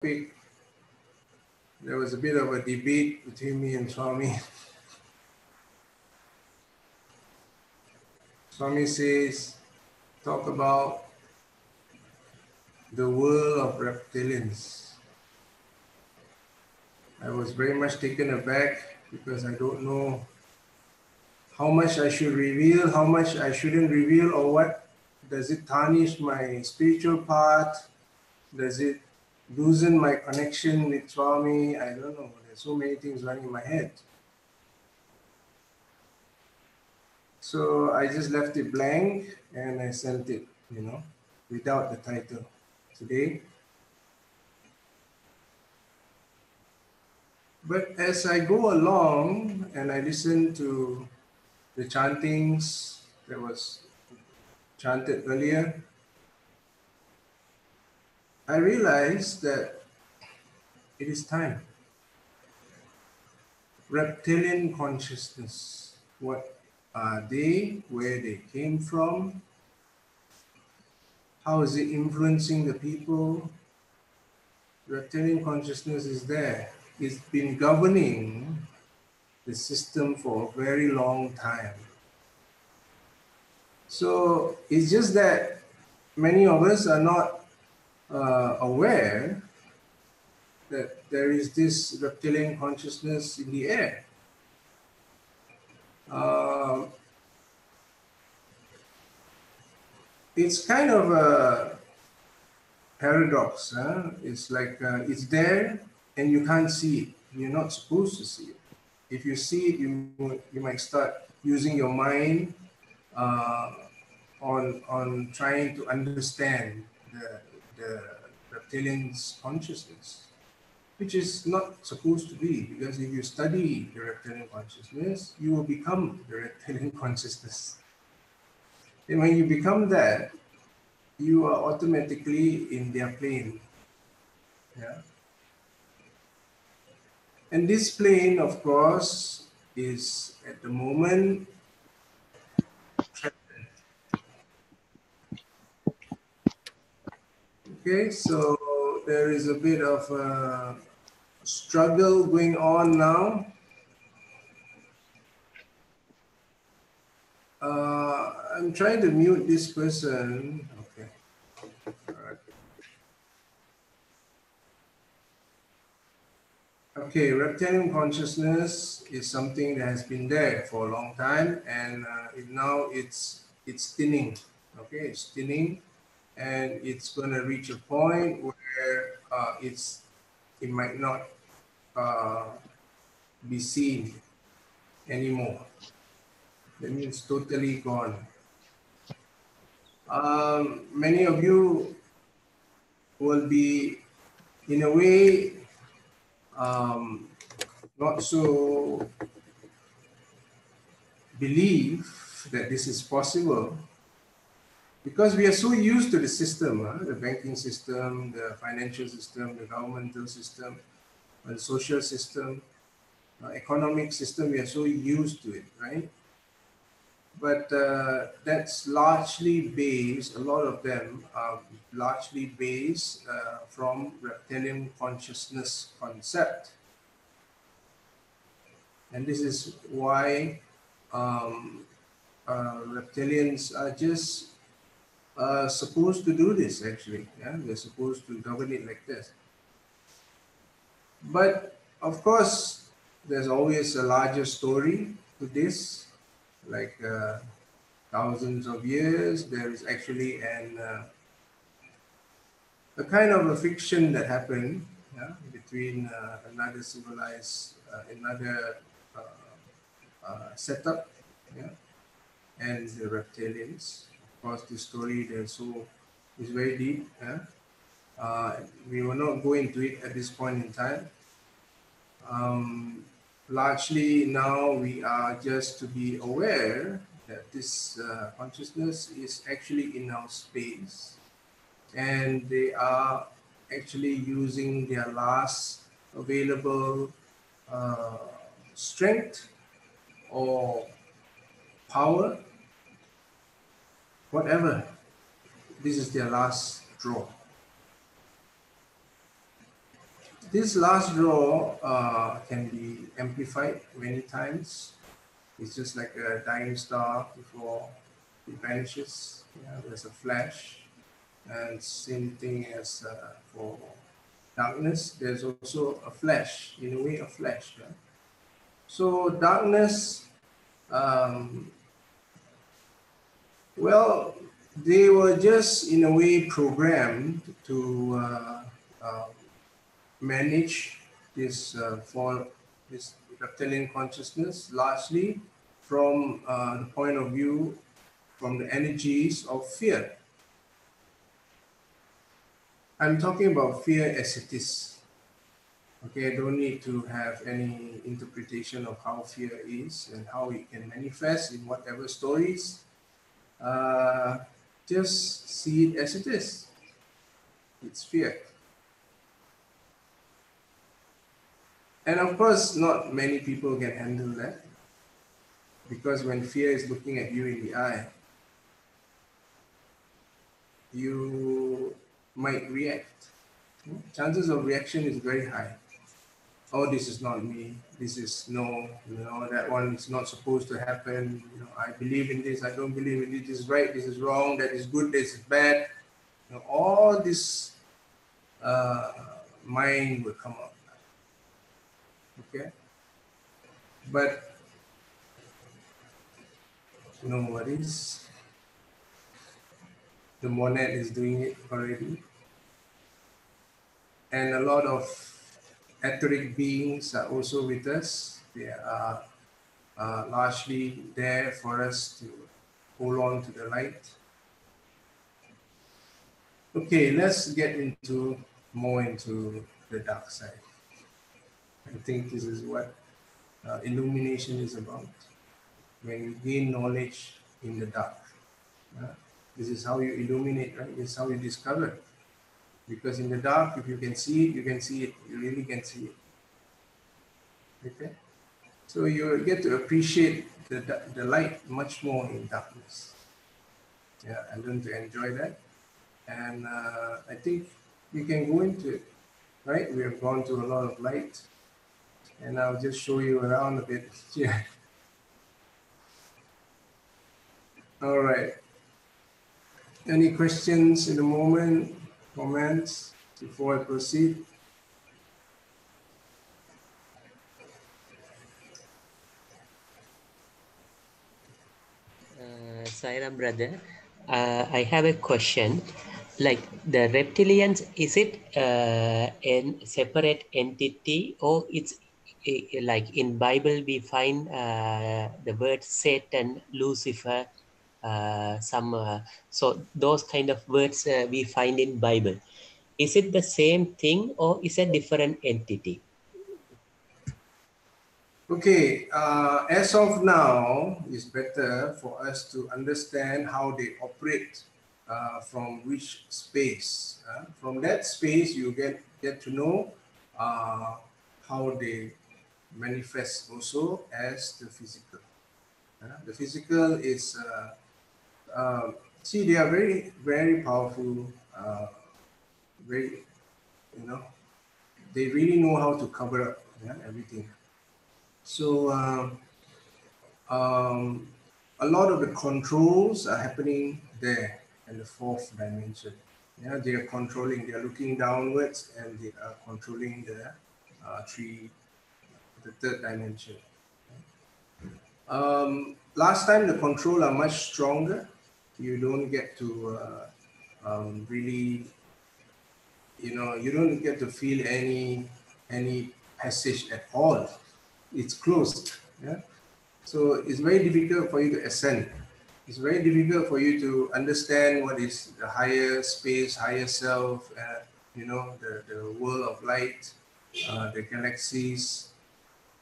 There was a bit of a debate between me and Swami. Swami says, talk about the world of reptilians. I was very much taken aback because I don't know how much I should reveal, how much I shouldn't reveal, or what. Does it tarnish my spiritual part? Does it loosen my connection with Swami? I don't know. There's so many things running in my head. So I just left it blank and I sent it, without the title today. But as I go along and I listen to the chantings that was chanted earlier, I realized that it is time. Reptilian consciousness. What are they? Where they came from? How is it influencing the people? Reptilian consciousness is there. It's been governing the system for a very long time. So it's just that many of us are not aware that there is this reptilian consciousness in the air. It's kind of a paradox. It's like it's there and you can't see it. You're not supposed to see it. If you see it, you might start using your mind on trying to understand the reptilian's consciousness, which is not supposed to be, because if you study the reptilian consciousness, you will become the reptilian consciousness. And when you become that, you are automatically in their plane. Yeah. And this plane, of course, is at the moment okay, so there is a bit of a struggle going on now. I'm trying to mute this person. Okay. All right. Okay, reptilian consciousness is something that has been there for a long time, and now it's thinning. Okay, it's thinning, and it's going to reach a point where it might not be seen anymore. That means totally gone. Many of you will be, in a way, not so believe that this is possible, because we are so used to the system, the banking system, the financial system, the governmental system, the social system, economic system. We are so used to it, right? But that's largely based, a lot of them are largely based from reptilian consciousness concept. And this is why reptilians are just supposed to do this, actually. Yeah? They're supposed to govern it like this. But of course, there's always a larger story to this, like thousands of years. There is actually a kind of a fiction that happened between another civilized, another setup, and the reptilians. Of course, the story is very deep. We will not go into it at this point in time. Largely now we are just to be aware that this consciousness is actually in our space, and they are actually using their last available strength or power, whatever. This is their last draw. This last draw can be amplified many times. It's just like a dying star before it vanishes. Yeah, there's a flash. And same thing as for darkness, there's also a flash, in a way a flash. Yeah? So darkness, um, well, they were just in a way programmed to manage this this reptilian consciousness largely from the point of view from the energies of fear. I'm talking about fear as it is. Okay, I don't need to have any interpretation of how fear is and how it can manifest in whatever stories. Uh, just see it as it is. It's fear. And of course, not many people can handle that because when fear is looking at you in the eye, you might react. Chances of reaction is very high. Oh, this is not me. This is no, that one is not supposed to happen. I believe in this. I don't believe in it. This is right. This is wrong. That is good. This is bad. All this mind will come up. Okay, but no worries. The monad is doing it already, and a lot of etheric beings are also with us. They are largely there for us to hold on to the light. Okay, let's get more into the dark side. I think this is what illumination is about. When you gain knowledge in the dark, this is how you illuminate, right? This is how you discover. Because in the dark, if you can see it, you can see it. You really can see it. Okay? So you get to appreciate the light much more in darkness. Yeah, I learned to enjoy that. And I think you can go into it, right? We have gone to a lot of light. And I'll just show you around a bit here. All right. Any questions in the moment, comments before I proceed? Sairam brother, I have a question. Like the reptilians, is it a separate entity, or it's like in Bible we find the word Satan, Lucifer, so those kind of words we find in Bible. Is it the same thing or is it a different entity? Okay, as of now, it's better for us to understand how they operate from which space. From that space, you get to know how they manifest also as the physical. The physical is, see, they are very, very powerful, very, they really know how to cover up everything. So, a lot of the controls are happening there in the fourth dimension. Yeah, they are controlling, they are looking downwards and they are controlling the third dimension. Last time the control are much stronger. You don't get to really, you don't get to feel any passage at all. It's closed. Yeah. So it's very difficult for you to ascend. It's very difficult for you to understand what is the higher space, higher self, the world of light, the galaxies.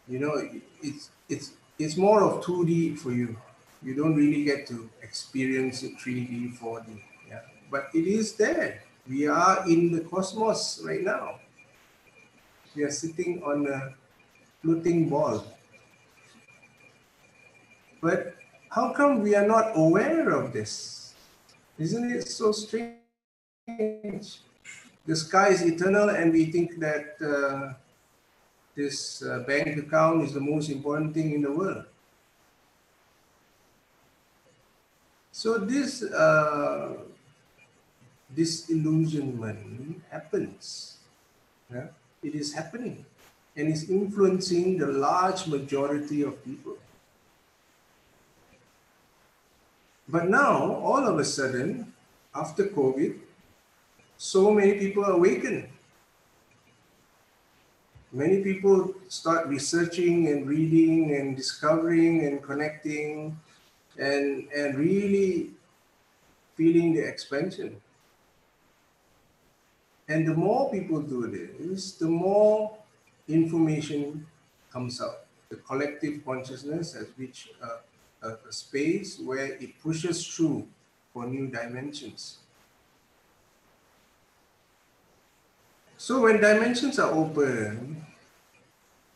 It's more of 2D for you. You don't really get to experience it 3D, 4D. Yeah, but it is there. We are in the cosmos right now. We are sitting on a floating ball. But how come we are not aware of this? Isn't it so strange? the sky is eternal, and we think that this bank account is the most important thing in the world. So this disillusionment happens. Yeah? It is happening, and is influencing the large majority of people. But now, all of a sudden, after COVID, so many people awaken. Many people start researching and reading and discovering and connecting and really feeling the expansion. And the more people do this, the more information comes out. The collective consciousness has reached a space where it pushes through for new dimensions. So when dimensions are open,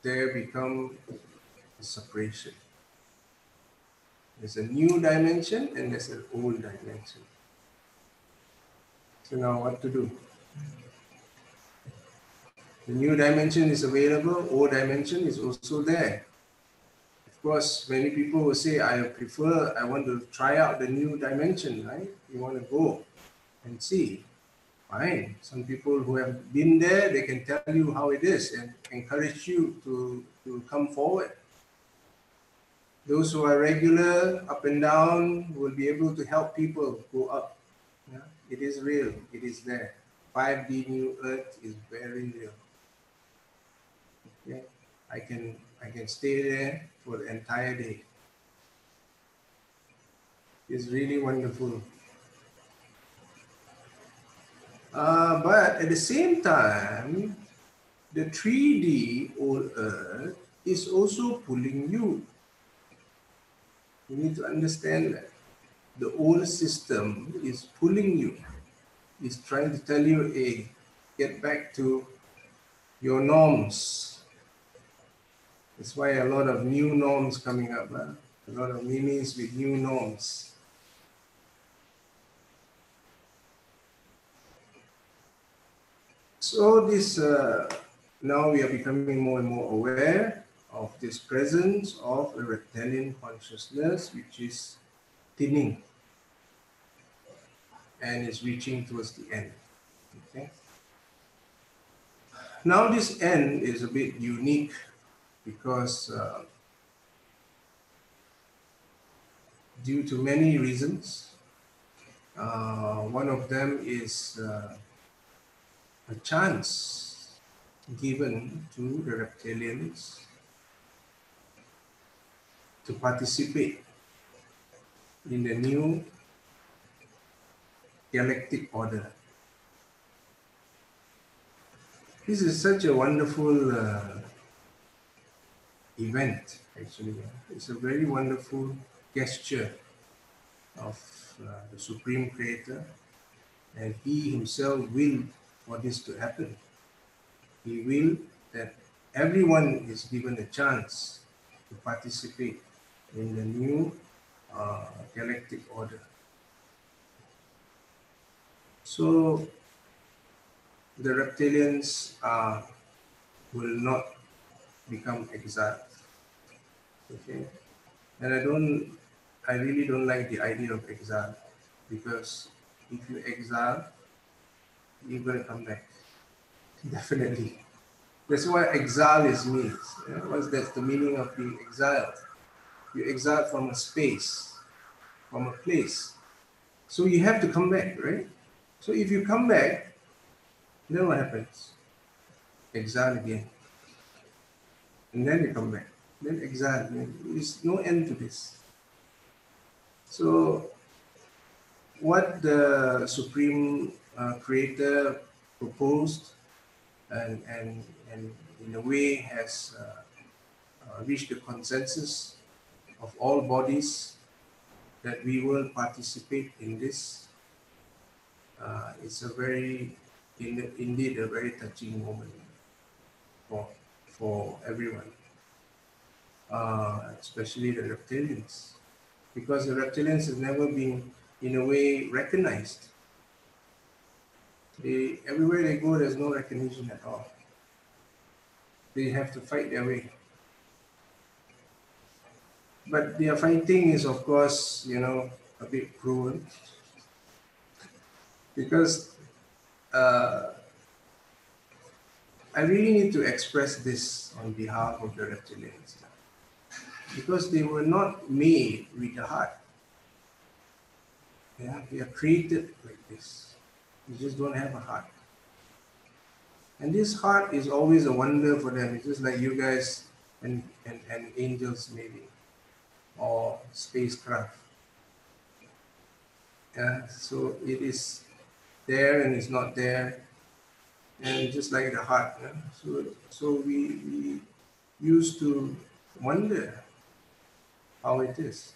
there become a separation. There's a new dimension and there's an old dimension. So now what to do? The new dimension is available, old dimension is also there. Of course, many people will say, I want to try out the new dimension, right? You want to go and see. Fine. Some people who have been there, they can tell you how it is and encourage you to come forward. Those who are regular, up and down, will be able to help people go up. Yeah? It is real. It is there. 5D New Earth is very real. Okay? I can stay there for the entire day. It's really wonderful. But at the same time, the 3D old Earth is also pulling you. You need to understand that the old system is pulling you. It's trying to tell you, hey, get back to your norms. That's why a lot of new norms coming up. Huh? A lot of minis with new norms. So this now we are becoming more and more aware of this presence of a reptilian consciousness, which is thinning and is reaching towards the end. Okay. Now this end is a bit unique because due to many reasons. One of them is a chance given to the reptilians to participate in the new galactic order. This is such a wonderful event, actually. It's a very wonderful gesture of the Supreme Creator, and He Himself willed for this to happen. He willed that everyone is given a chance to participate in the new galactic order. So the reptilians will not become exiled. Okay, and I really don't like the idea of exile, because if you exile, you're gonna come back. Definitely. That's what exile means. Yeah? That's the meaning of being exiled. You exile from a space, from a place. So you have to come back, right? So if you come back, then what happens? Exile again. And then you come back. Then exile. There's no end to this. So what the Supreme Creator proposed and in a way has reached the consensus of all bodies that we will participate in this. It's a very, indeed a very touching moment for everyone, especially the reptilians, because the reptilians have never been, in a way, recognized. Everywhere they go, there's no recognition at all. They have to fight their way. But their fighting is, of course, a bit cruel, because I really need to express this on behalf of the reptilians, because they were not made with the heart. Yeah, they are created like this. They just don't have a heart. And this heart is always a wonder for them. It's just like you guys and angels maybe, or spacecraft. Yeah, so it is there and it's not there, and just like the heart. Yeah? So we used to wonder how it is.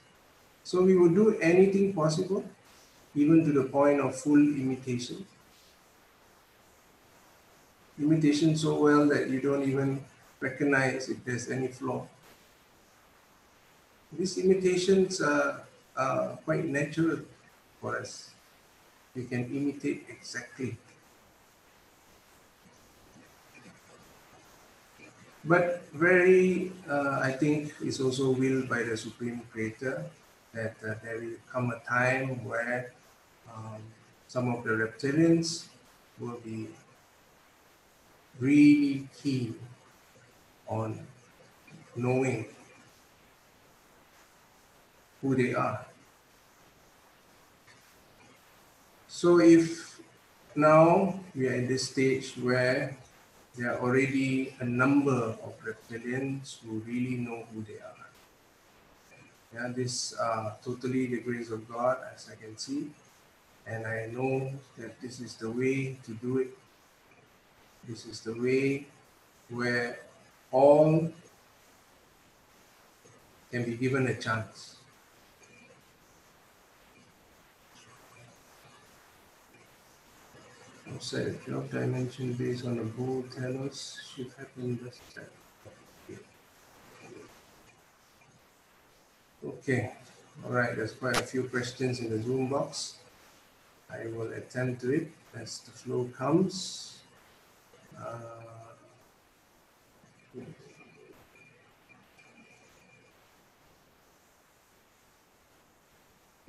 So we would do anything possible, even to the point of full imitation. Imitation so well that you don't even recognize if there's any flaw. These imitations are quite natural for us. We can imitate exactly. But very, I think, is also willed by the Supreme Creator that there will come a time where um, some of the reptilians will be really keen on knowing who they are. So if now we are in this stage where there are already a number of reptilians who really know who they are. Yeah, this totally the grace of God, as I can see, and I know that this is the way to do it. This is the way where all can be given a chance. Outside the 12 dimension based on the bull tenors should happen just that. Okay, all right, there's quite a few questions in the Zoom box. I will attend to it as the flow comes.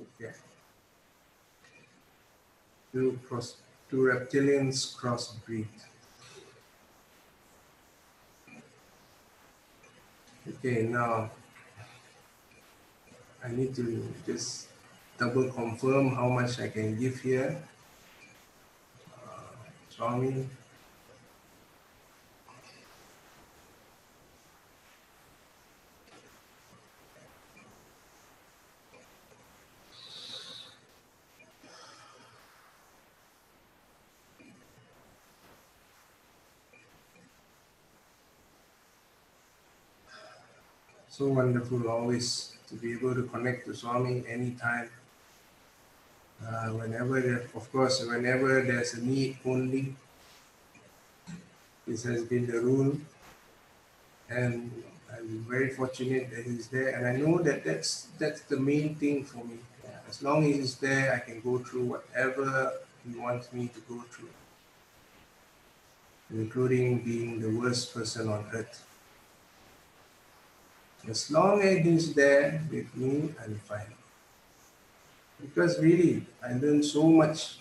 Okay. Do reptilians crossbreed? Okay, now I need to just double confirm how much I can give here. Swami. So wonderful always to be able to connect to Swami anytime. Of course, whenever there's a need only, this has been the rule. And I'm very fortunate that he's there. And I know that that's the main thing for me. Yeah, as long as he's there, I can go through whatever he wants me to go through, including being the worst person on earth. As long as he's there with me, I'm fine. Because really, I learn so much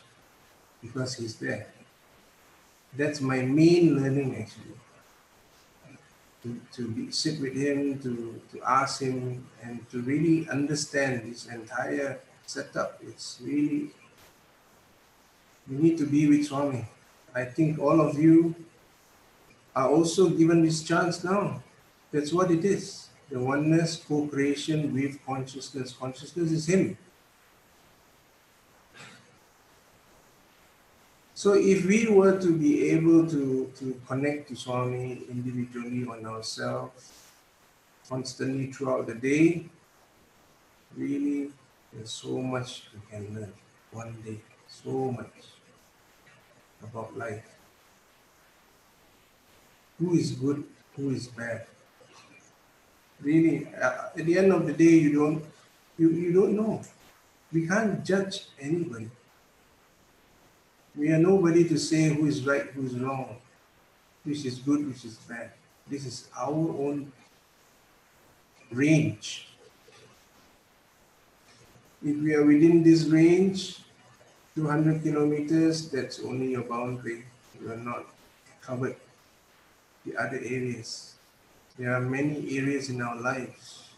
because he's there. That's my main learning actually. Sit with him, to ask him, and to really understand this entire setup. It's really, you need to be with Swami. I think all of you are also given this chance now. That's what it is. The oneness, co-creation with consciousness. Consciousness is him. So if we were to be able to connect to Swami individually on ourselves, constantly throughout the day, really, there's so much we can learn one day. So much about life. Who is good, who is bad. Really, at the end of the day, you don't know. We can't judge anybody. We are nobody to say who is right, who is wrong, which is good, which is bad. This is our own range. If we are within this range, 200 kilometers, that's only your boundary. You are not covered the other areas. There are many areas in our lives,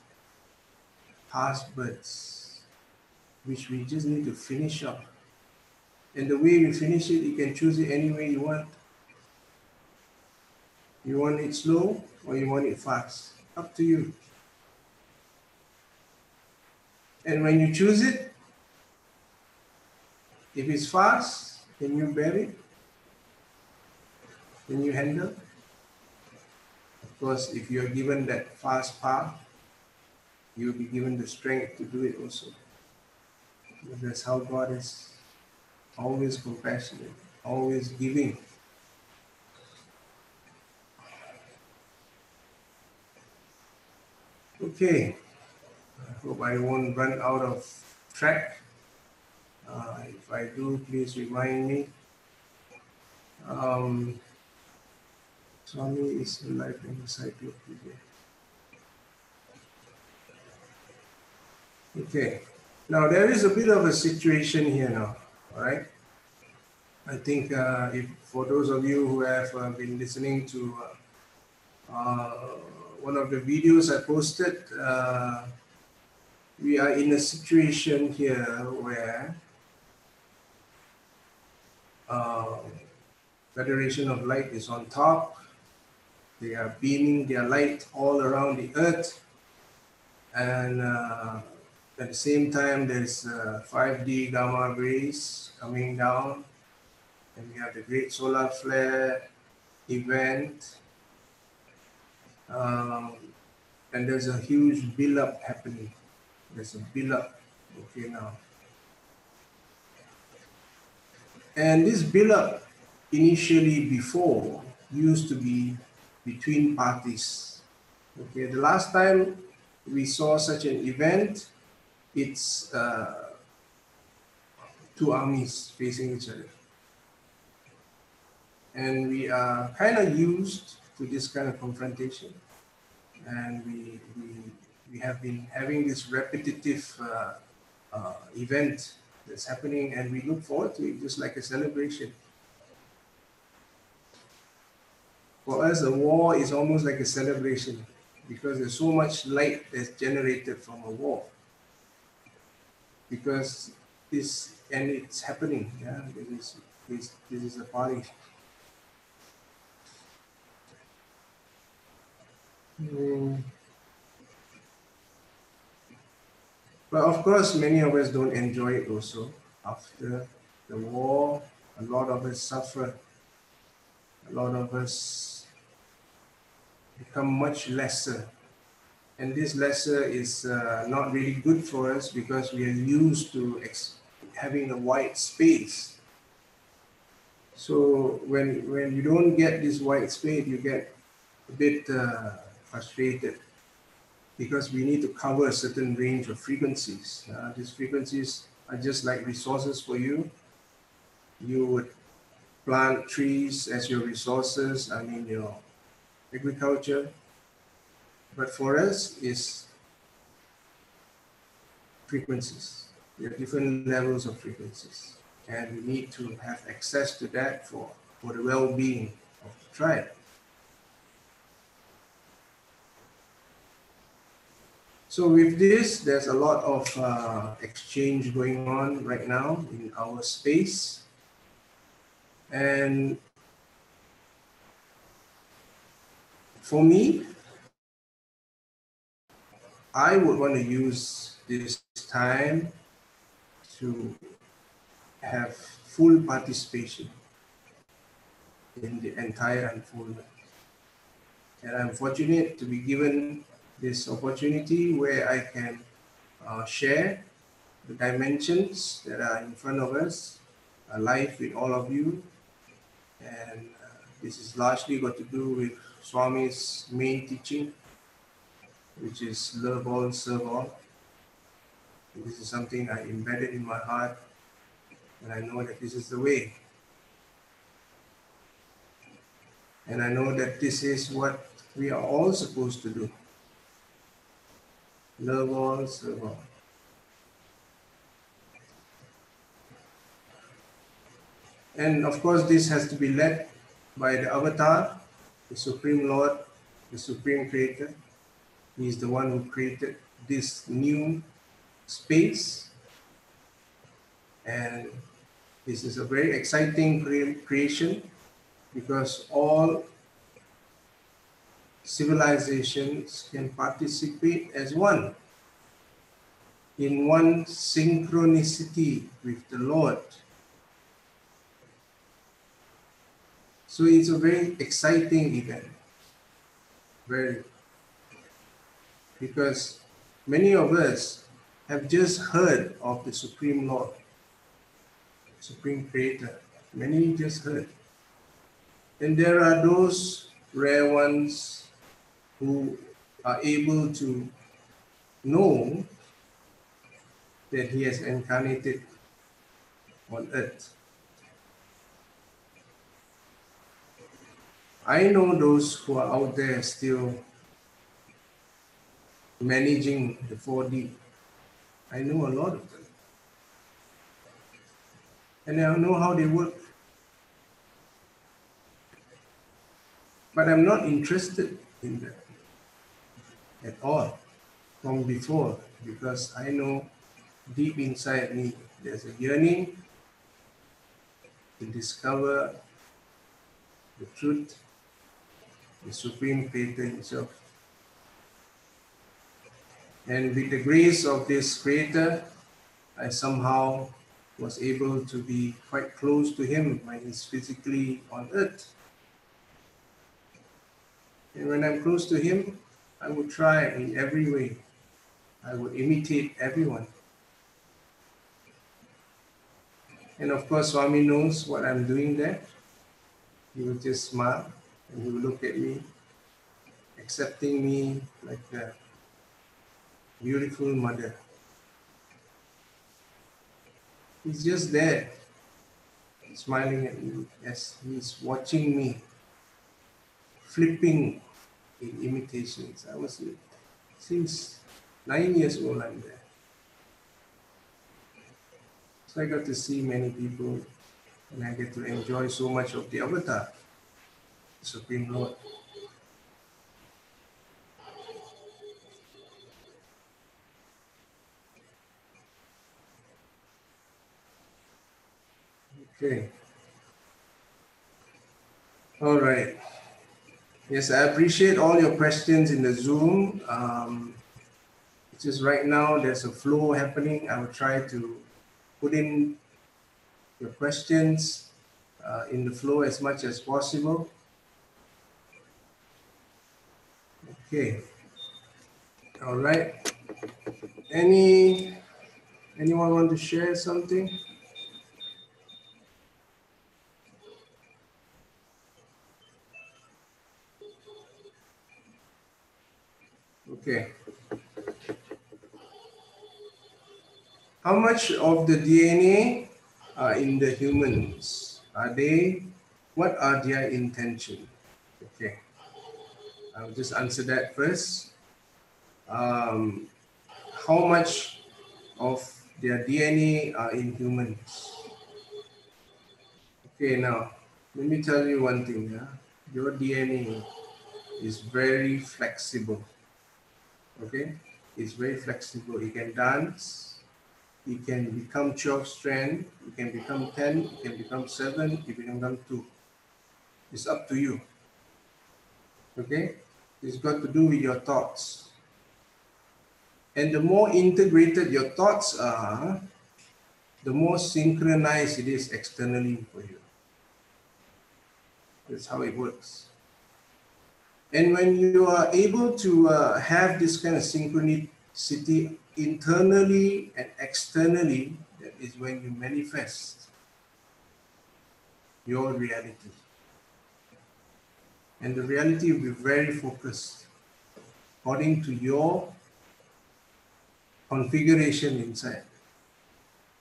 past births, which we just need to finish up. And the way we finish it, you can choose it any way you want. You want it slow or you want it fast. Up to you. And when you choose it, if it's fast, can you bear it? Can you handle? Of course, if you're given that fast path, you'll be given the strength to do it also. But that's how God is, always compassionate, always giving. Okay, I hope I won't run out of track. If I do, please remind me. Swami is alive in the encyclopedia. Okay, now there is a bit of a situation here now, all right? I think if for those of you who have been listening to one of the videos I posted, we are in a situation here where Federation of Light is on top. They are beaming their light all around the earth, and at the same time there's 5D gamma rays coming down, and we have the great solar flare event, and there's a huge build-up happening. There's a build-up, okay, now. And this build-up initially before used to be between parties. Okay, the last time we saw such an event, it's two armies facing each other. And we are kind of used to this kind of confrontation. And we have been having this repetitive event that's happening, and we look forward to it just like a celebration. For us, a war is almost like a celebration because there's so much light that's generated from a war. Because this, and it's happening, yeah, this is a party. But of course, many of us don't enjoy it also. After the war, a lot of us suffer. A lot of us become much lesser. And this lesser is not really good for us because we are used to having a wide space. So when you don't get this wide space, you get a bit frustrated because we need to cover a certain range of frequencies. These frequencies are just like resources for you. You would plant trees as your resources, I mean your agriculture. But for us, it's frequencies. There are different levels of frequencies. And we need to have access to that for the well-being of the tribe. So with this, there's a lot of exchange going on right now in our space. And for me, I would want to use this time to have full participation in the entire unfoldment. And I'm fortunate to be given this opportunity where I can share the dimensions that are in front of us, live with all of you. And this is largely got to do with Swami's main teaching, which is love all, serve all. This is something I embedded in my heart, and I know that this is the way. And I know that this is what we are all supposed to do. Love all, serve all. And of course, this has to be led by the Avatar, the Supreme Lord, the Supreme Creator. He is the one who created this new space. And this is a very exciting creation because all civilizations can participate as one, in one synchronicity with the Lord. So it's a very exciting event, very, because many of us have just heard of the Supreme Lord, Supreme Creator. Many just heard. And there are those rare ones who are able to know that He has incarnated on earth. I know those who are out there still managing the 4D. I know a lot of them. And I know how they work. But I'm not interested in that at all from before, because I know deep inside me there's a yearning to discover the truth, the Supreme Creator Himself. And with the grace of this Creator, I somehow was able to be quite close to Him when He's physically on earth. And when I'm close to Him, I would try in every way. I would imitate everyone. And of course, Swami knows what I'm doing there. He will just smile and he will look at me, accepting me like a beautiful mother. He's just there, smiling at me as he's watching me, flipping in imitations. I was, since 9 years old, I'm there. So I got to see many people and I get to enjoy so much of the Avatar, the Supreme Lord. Okay. All right. Yes, I appreciate all your questions in the Zoom. Just right now, there's a flow happening. I will try to put in your questions in the flow as much as possible. Okay. All right. Anyone want to share something? Okay. How much of the DNA are in the humans? What are their intention? Okay. I'll just answer that first. How much of their DNA are in humans? Okay, now, let me tell you one thing. Yeah? Your DNA is very flexible. Okay? It's very flexible. It can dance. It can become 12 strand. It can become 10. It can become 7. It can become 2. It's up to you. Okay? It's got to do with your thoughts. And the more integrated your thoughts are, the more synchronized it is externally for you. That's how it works. And when you are able to have this kind of synchronicity internally and externally, that is when you manifest your reality. And the reality will be very focused according to your configuration inside.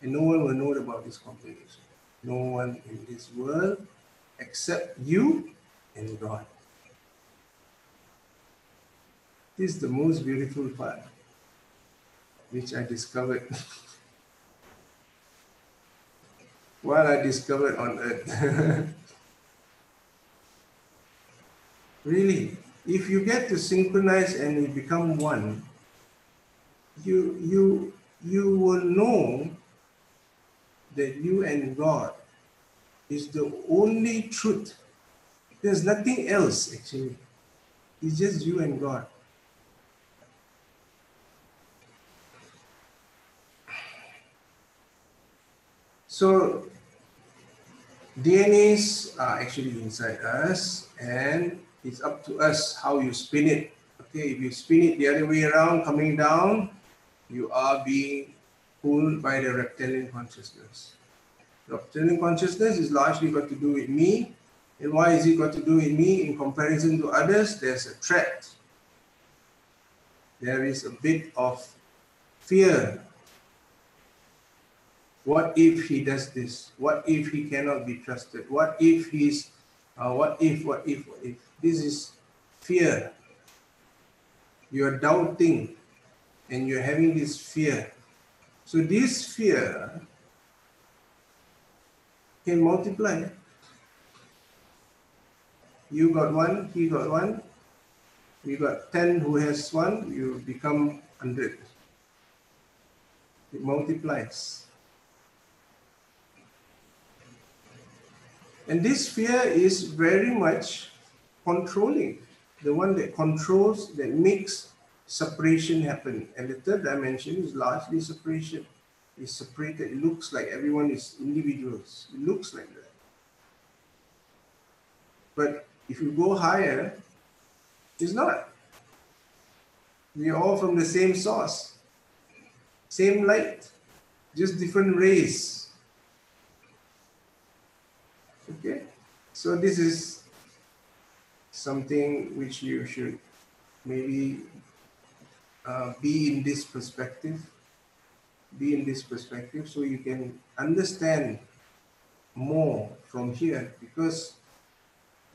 And no one will know about this configuration. No one in this world except you and God. This is the most beautiful part, which I discovered while I discovered on earth. Really, if you get to synchronize and you become one, you will know that you and God is the only truth. There's nothing else actually. It's just you and God. So DNAs are actually inside us, and it's up to us how you spin it. Okay, if you spin it the other way around, coming down, you are being pulled by the reptilian consciousness. Reptilian consciousness is largely got to do with me. And why is it got to do with me? In comparison to others, there's a threat. There is a bit of fear. What if he does this? What if he cannot be trusted? What if he's, what if? This is fear. You're doubting and you're having this fear. So this fear can multiply. You got one, he got one, we got 10 who has one, you become 100. It multiplies. And this fear is very much controlling. The one that controls, that makes separation happen. And the third dimension is largely separation. It's separated. It looks like everyone is individuals. It looks like that. But if you go higher, it's not. We are all from the same source, same light, just different rays. Okay? So this is something which you should maybe be in this perspective, so you can understand more from here, because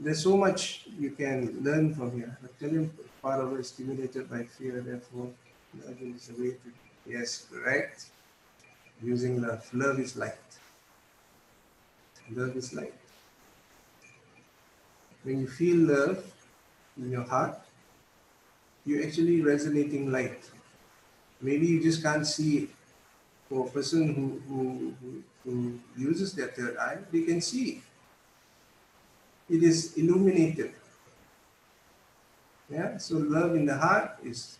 there's so much you can learn from here. I tell you, part of it is stimulated by fear, therefore love is a way to, yes, correct. Using love. Love is light. Love is light. When you feel love in your heart, you're actually resonating light. Maybe you just can't see it. For a person who uses their third eye, they can see it. It is illuminated. Yeah. So love in the heart is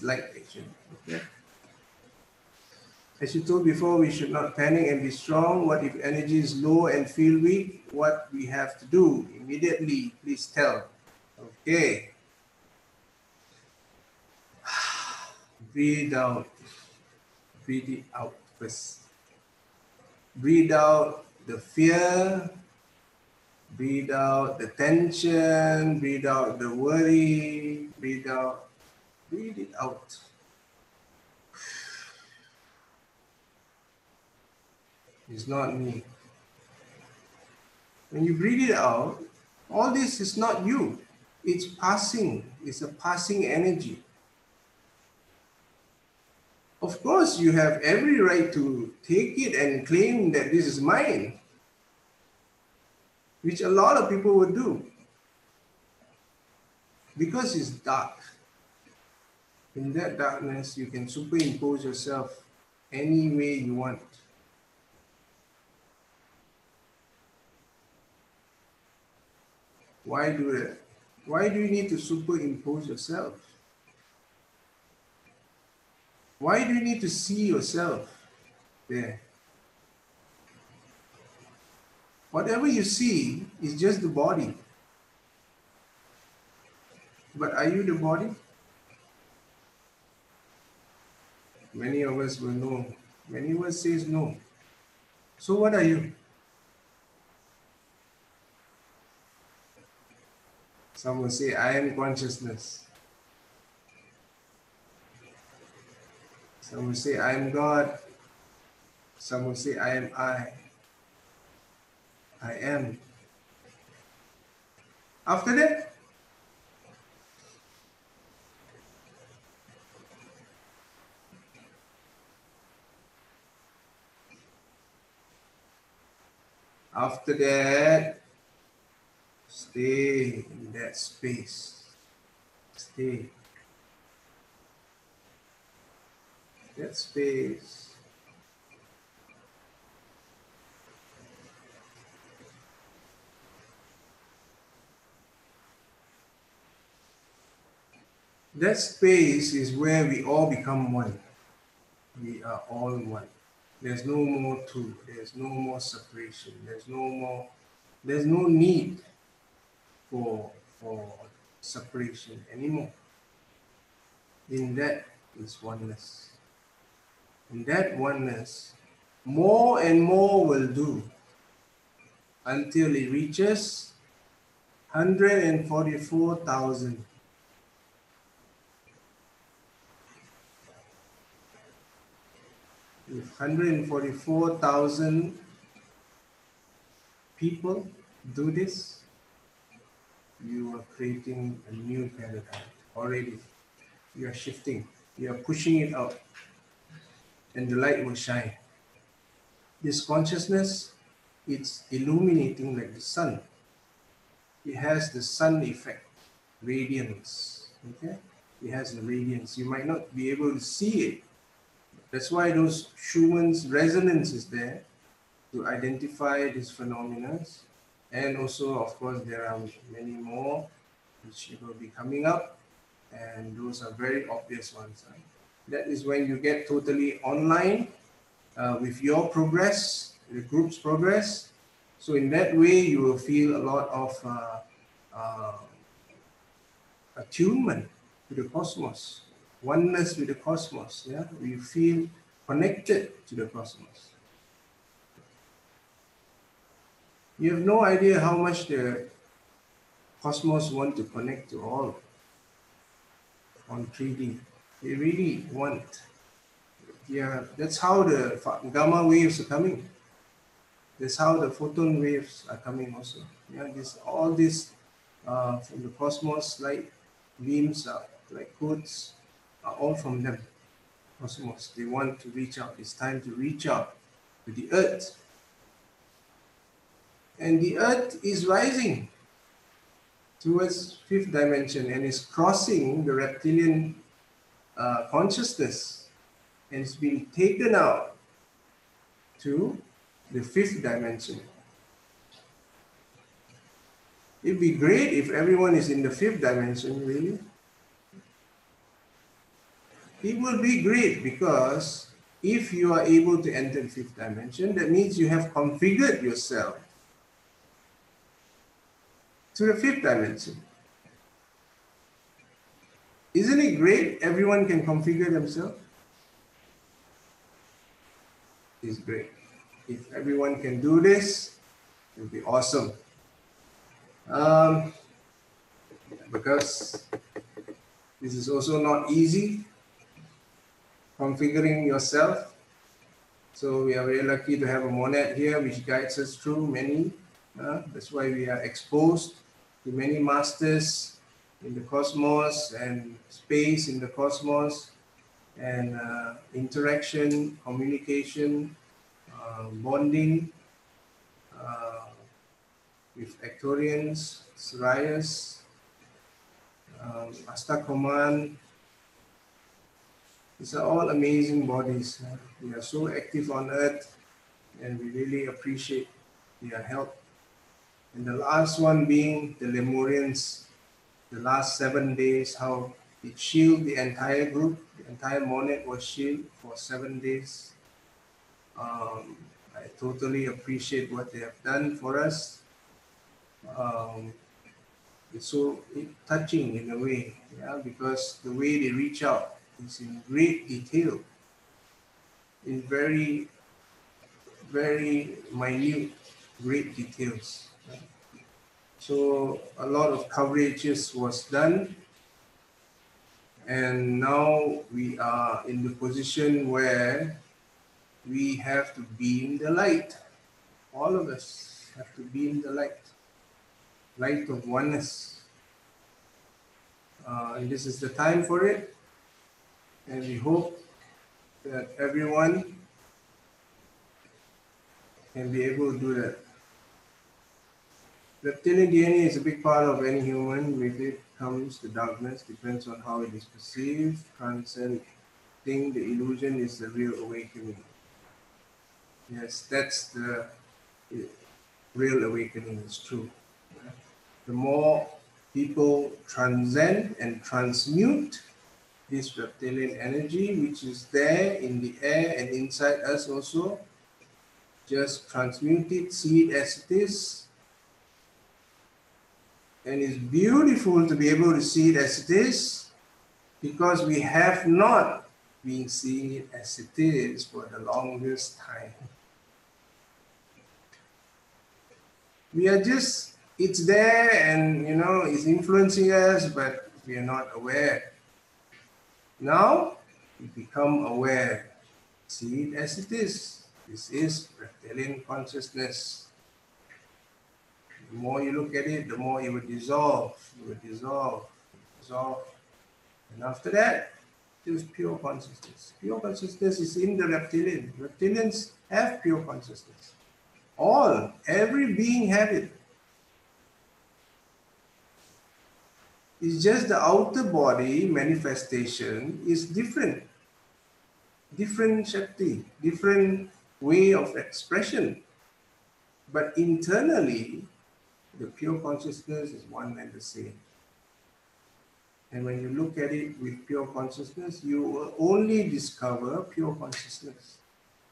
light actually. Okay. As you told before, we should not panic and be strong. What if energy is low and feel weak? What we have to do immediately? Please tell. Okay. Breathe out. Breathe it out first. Breathe out the fear. Breathe out the tension. Breathe out the worry. Breathe out. Breathe it out. It's not me. When you breathe it out, all this is not you. It's passing. It's a passing energy. Of course, you have every right to take it and claim that this is mine, which a lot of people would do, because it's dark. In that darkness, you can superimpose yourself any way you want. Why do that? Why do you need to superimpose yourself? Why do you need to see yourself there? Whatever you see is just the body. But are you the body? Many of us will know. Many of us says no. So what are you? Some will say, I am consciousness. Some will say, I am God. Some will say, I am I. I am. After that, stay in that space. Stay. That space. That space is where we all become one. We are all one. There's no more two. There's no more separation. There's no need for separation anymore. In that is oneness. In that oneness, more and more will do until it reaches 144,000. If 144,000 people do this, you are creating a new paradigm already. You are shifting, you are pushing it out, and the light will shine. This consciousness, it's illuminating like the sun. It has the sun effect, radiance. Okay? It has the radiance. You might not be able to see it. That's why those Schumann's resonance is there to identify these phenomena. And also, of course, there are many more which will be coming up, and those are very obvious ones. Right? That is when you get totally online with your progress, the group's progress. So in that way, you will feel a lot of attunement to the cosmos, oneness with the cosmos. Yeah, we feel connected to the cosmos. You have no idea how much the cosmos want to connect to all on 3D. They really want. Yeah, that's how the gamma waves are coming. That's how the photon waves are coming also. Yeah, all this from the cosmos, light beams, like codes, are all from them. Cosmos. They want to reach out. It's time to reach out to the Earth. And the Earth is rising towards fifth dimension and is crossing the reptilian consciousness, and it's being taken out to the fifth dimension. It'd be great if everyone is in the fifth dimension, really. It will be great because if you are able to enter the fifth dimension, that means you have configured yourself to the fifth dimension. Isn't it great? Everyone can configure themselves. It's great. If everyone can do this, it will be awesome. Because this is also not easy, configuring yourself. So we are very lucky to have a monad here which guides us through many. That's why we are exposed to many masters in the cosmos and space in the cosmos, and interaction, communication, bonding with Ectorians, Sirius, Asta Command. These are all amazing bodies. They are so active on Earth, and we really appreciate their help. And the last one being the Lemurians, the last 7 days, how it shielded the entire group, the entire monad was shielded for 7 days. I totally appreciate what they have done for us. It's so touching in a way, yeah, because the way they reach out is in great detail, in very, very minute, great details. So a lot of coverages was done, and now we are in the position where we have to beam the light. All of us have to beam the light. light of oneness. And this is the time for it. And we hope that everyone can be able to do that. Reptilian DNA is a big part of any human. With it comes the darkness, depends on how it is perceived. Transcending the illusion is the real awakening. Yes, that's the real awakening, is true. The more people transcend and transmute this reptilian energy, which is there in the air and inside us also, just transmute it, see it as it is. And it's beautiful to be able to see it as it is, because we have not been seeing it as it is for the longest time. We are just, it's there and it's influencing us, but we are not aware. Now we become aware, see it as it is. This is reptilian consciousness. The more you look at it, the more it will dissolve, dissolve. And after that, just pure consciousness. Pure consciousness is in the reptilian. Reptilians have pure consciousness. Every being have it. It's just the outer body manifestation is different. Different Shakti, different way of expression. But internally, the pure consciousness is one and the same. And when you look at it with pure consciousness, you will only discover pure consciousness.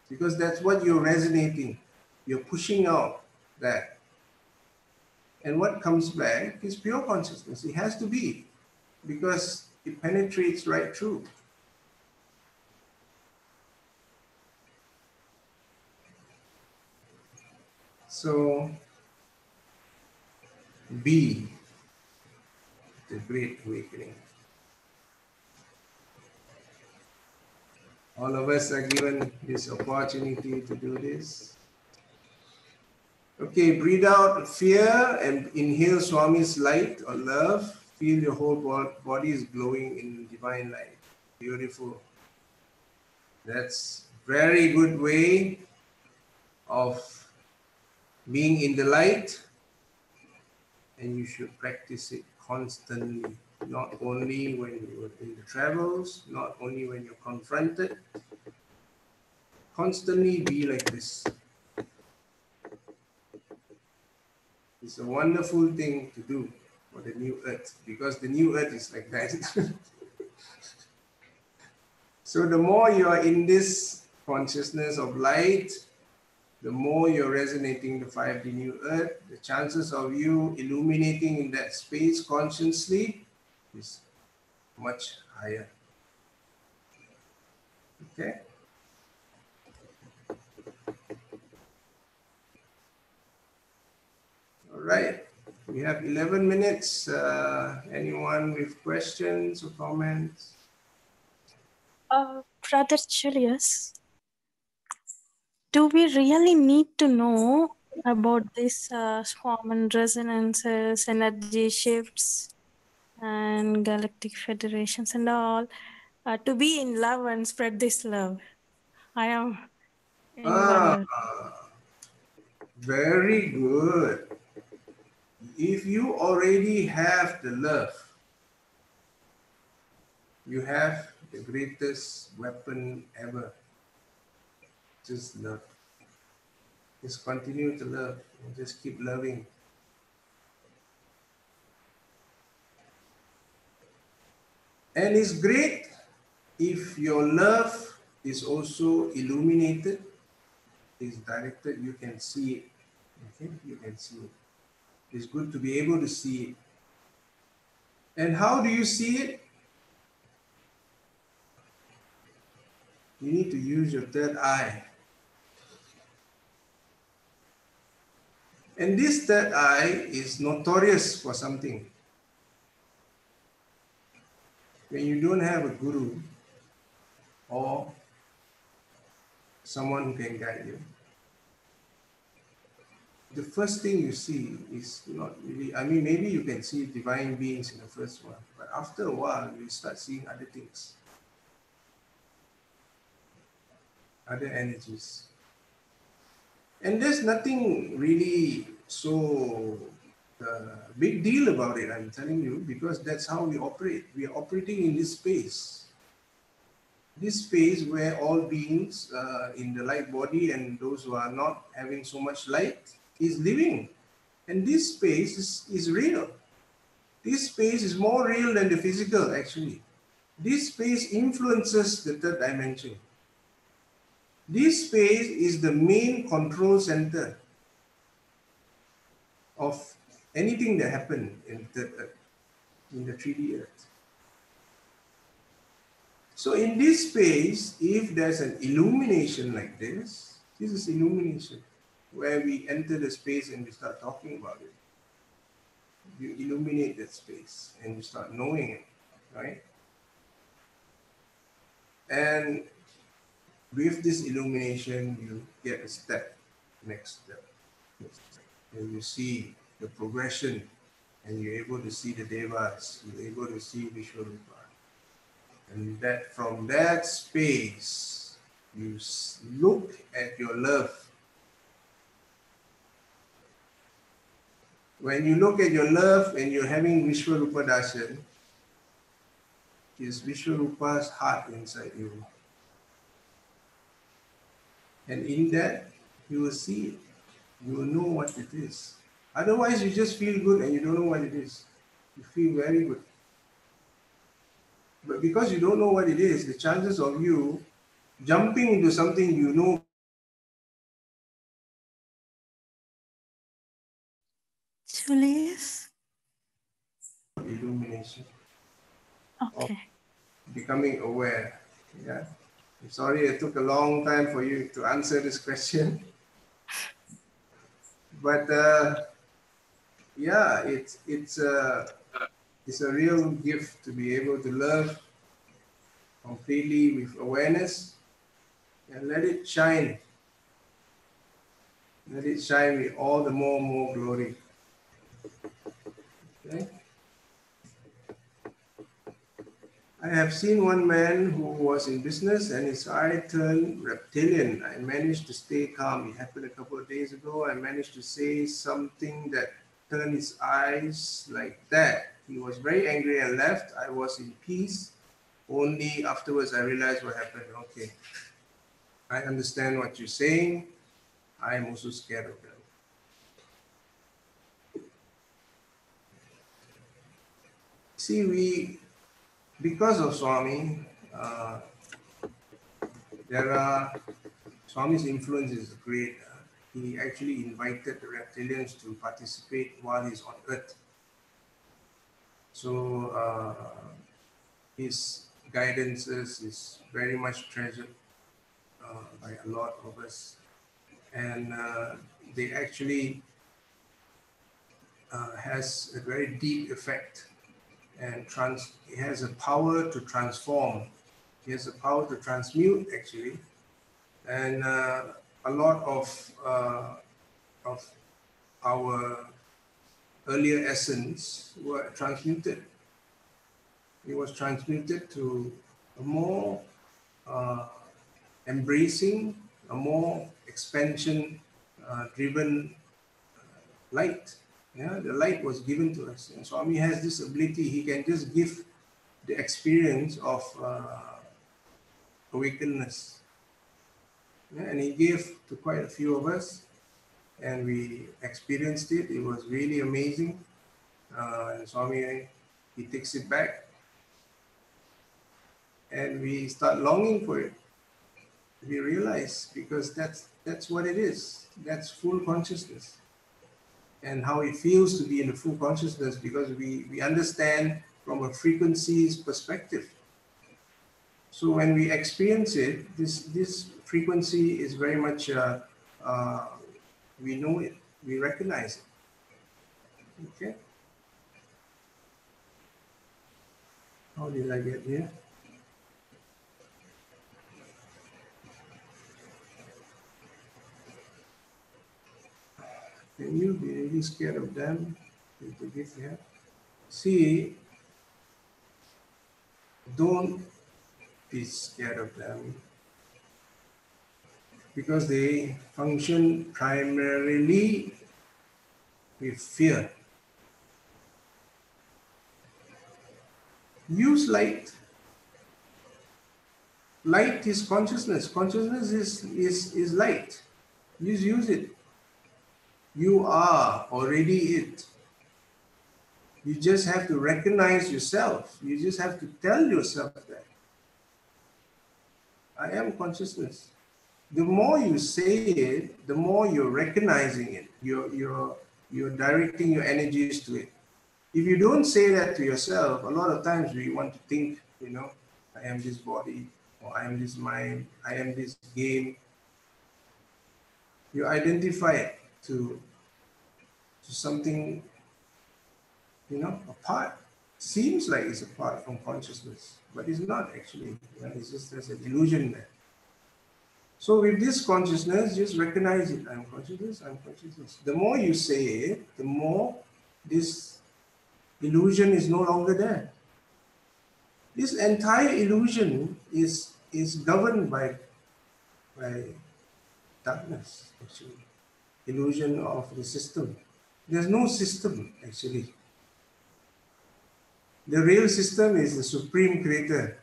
Because that's what you're resonating. You're pushing out that. And what comes back is pure consciousness. It has to be, because it penetrates right through. So, be the great awakening. All of us are given this opportunity to do this. Okay, breathe out fear and inhale Swami's light or love. Feel your whole body is glowing in divine light. Beautiful. That's very good way of being in the light, and you should practice it constantly. Not only when you're in the travels, not only when you're confronted. Constantly be like this. It's a wonderful thing to do for the new earth, because the new earth is like that. So the more you are in this consciousness of light, the more you're resonating the 5D new earth, the chances of you illuminating in that space consciously is much higher. Okay? All right. We have 11 minutes. Anyone with questions or comments? Brother Julius, do we really need to know about this Swarman resonances, energy shifts, and galactic federations and all to be in love and spread this love? I am in wonder. Very good. If you already have the love, you have the greatest weapon ever. Just love. Just continue to love and just keep loving. And it's great if your love is also illuminated, is directed, you can see it. Okay, you can see it. It's good to be able to see it. And how do you see it? You need to use your third eye. And this third eye is notorious for something. When you don't have a guru or someone who can guide you, the first thing you see is not really, I mean, maybe you can see divine beings in the first one, but after a while, you start seeing other things, other energies. And there's nothing really so big deal about it, I'm telling you, because that's how we operate. We are operating in this space. This space where all beings in the light body and those who are not having so much light is living. And this space is real. This space is more real than the physical, actually. This space influences the third dimension. This space is the main control center of anything that happened in the 3D Earth. So in this space, if there's an illumination like this is illumination, where we enter the space and we start talking about it. You illuminate that space and you start knowing it, right? And with this illumination, you get a step, next step. And you see the progression, and you're able to see the devas, you're able to see Vishwarupa. And that from that space, you look at your love. When you look at your love and you're having Vishwarupa Darshan, is Vishwarupa's heart inside you. And in that, you will see it. You will know what it is. Otherwise, you just feel good and you don't know what it is. You feel very good. But because you don't know what it is, the chances of you jumping into something you know. Julius? Illumination. Okay. Becoming aware. Yeah. I'm sorry it took a long time for you to answer this question. But yeah, it's a real gift to be able to love completely with awareness and let it shine. Let it shine with all the more glory. Okay? I have seen one man who was in business and his eye turned reptilian. I managed to stay calm. It happened a couple of days ago. I managed to say something that turned his eyes like that. He was very angry and left. I was in peace. Only afterwards I realized what happened. Okay, I understand what you're saying. I am also scared of them. See, because of Swami, Swami's influence is great. He actually invited the reptilians to participate while he's on Earth. So his guidances is very much treasured by a lot of us. And they actually has a very deep effect, and it has a power to transform. It has a power to transmute, actually. And a lot of our earlier essence were transmuted. It was transmuted to a more embracing, a more expansion driven light. Yeah, the light was given to us. And Swami has this ability, he can just give the experience of awakenedness. Yeah, and he gave to quite a few of us, and we experienced it. It was really amazing. And Swami, he takes it back, and we start longing for it. We realize, because that's what it is. That's full consciousness, and how it feels to be in the full consciousness, because we understand from a frequencies perspective. So when we experience it, this frequency is very much we know it, we recognize it. Okay. How did I get here? I think Can you be really scared of them? To give help? See, don't be scared of them because they function primarily with fear. Use light. Light is consciousness. Consciousness is light. Use it. You are already it. You just have to recognize yourself. You just have to tell yourself that. I am consciousness. The more you say it, the more you're recognizing it. You're directing your energies to it. If you don't say that to yourself, a lot of times we want to think, you know, I am this body, or I am this mind, I am this game. You identify it to something, you know, apart. Seems like it's apart from consciousness, but it's not actually. You know, it's just there's an illusion there. So with this consciousness, just recognize it. I'm consciousness, I'm consciousness. The more you say it, the more this illusion is no longer there. This entire illusion is governed by darkness, actually. Illusion of the system. There's no system, actually. The real system is the Supreme Creator.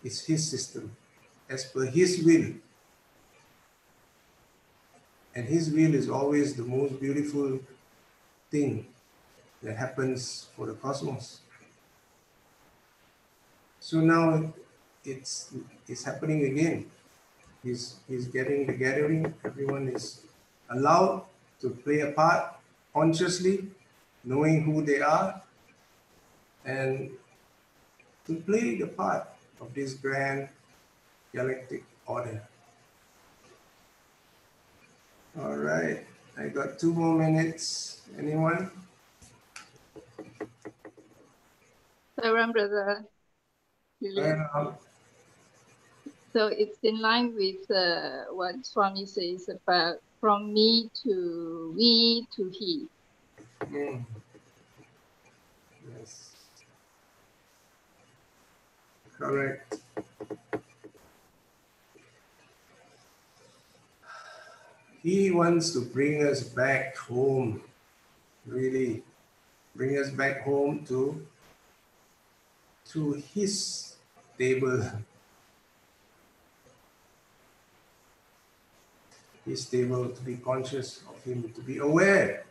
It's His system, as per His will. And His will is always the most beautiful thing that happens for the cosmos. So now it's happening again. He's getting the gathering. Everyone is allowed to play a part consciously, knowing who they are, and to play the part of this grand galactic order. All right, I got 2 more minutes. Anyone? Saram, brother. So it's in line with what Swami says about from me to we to he. Yes. Correct. He wants to bring us back home, really. Bring us back home to His table. His table, to be conscious of Him, to be aware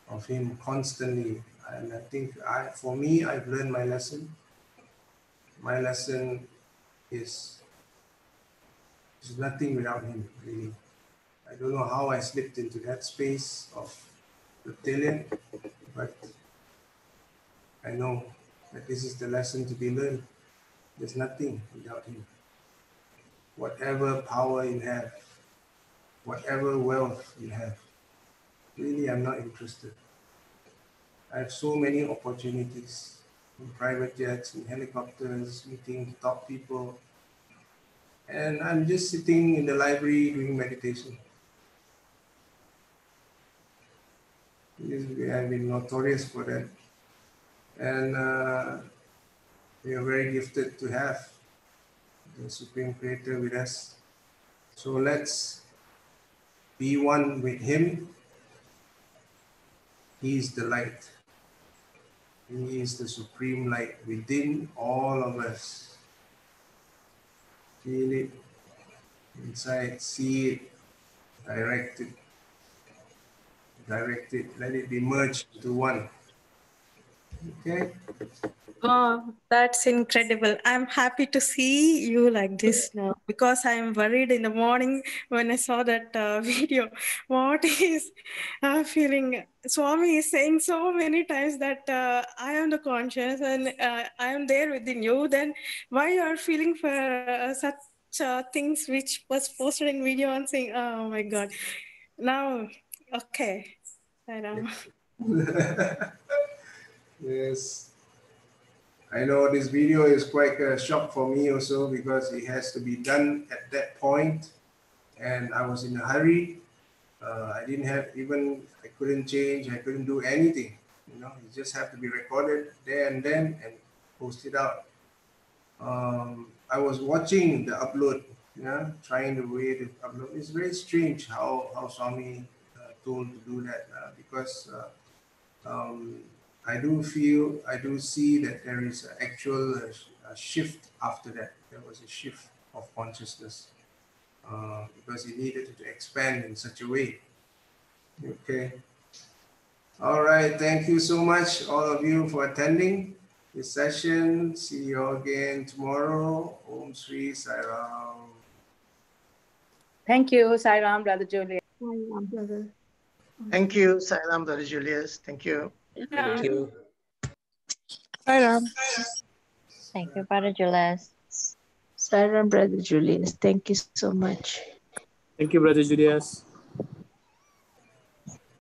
of Him constantly. And I think for me, I've learned my lesson. My lesson is nothing without Him, really. I don't know how I slipped into that space of reptilian, but I know that this is the lesson to be learned. There's nothing without Him. Whatever power you have, whatever wealth you have, really, I'm not interested. I have so many opportunities in private jets, in helicopters, meeting top people, and I'm just sitting in the library doing meditation. I've been notorious for that, and we are very gifted to have the Supreme Creator with us. So let's be one with Him. He is the light. He is the supreme light within all of us. Feel it inside, see it, direct it, let it be merged into one. Okay? Oh, that's incredible. I'm happy to see you like this now because I'm worried in the morning when I saw that video. What is feeling? Swami is saying so many times that I am the conscious and I am there within you. Then why you are feeling for such things which was posted in video and saying, oh my God. Now, okay. I know. Yes. I know this video is quite a shock for me also because it has to be done at that point, and I was in a hurry. I didn't have even, I couldn't change, I couldn't do anything. You know, it just had to be recorded there and then and posted out. I was watching the upload, you know, trying the way to upload. It's very strange how Swami told to do that because I do feel, I do see that there is an actual shift after that. There was a shift of consciousness because he needed to expand in such a way. Okay. All right. Thank you so much, all of you, for attending this session. See you all again tomorrow. Om Sri Sai Ram. Thank you, Sai Ram, Brother Julius. Brother. Thank you, Sairam, Brother Julius. Thank you. Thank you. Thank you, Brother Julius. Sarah, Brother Julius, thank you so much. Thank you, Brother Julius.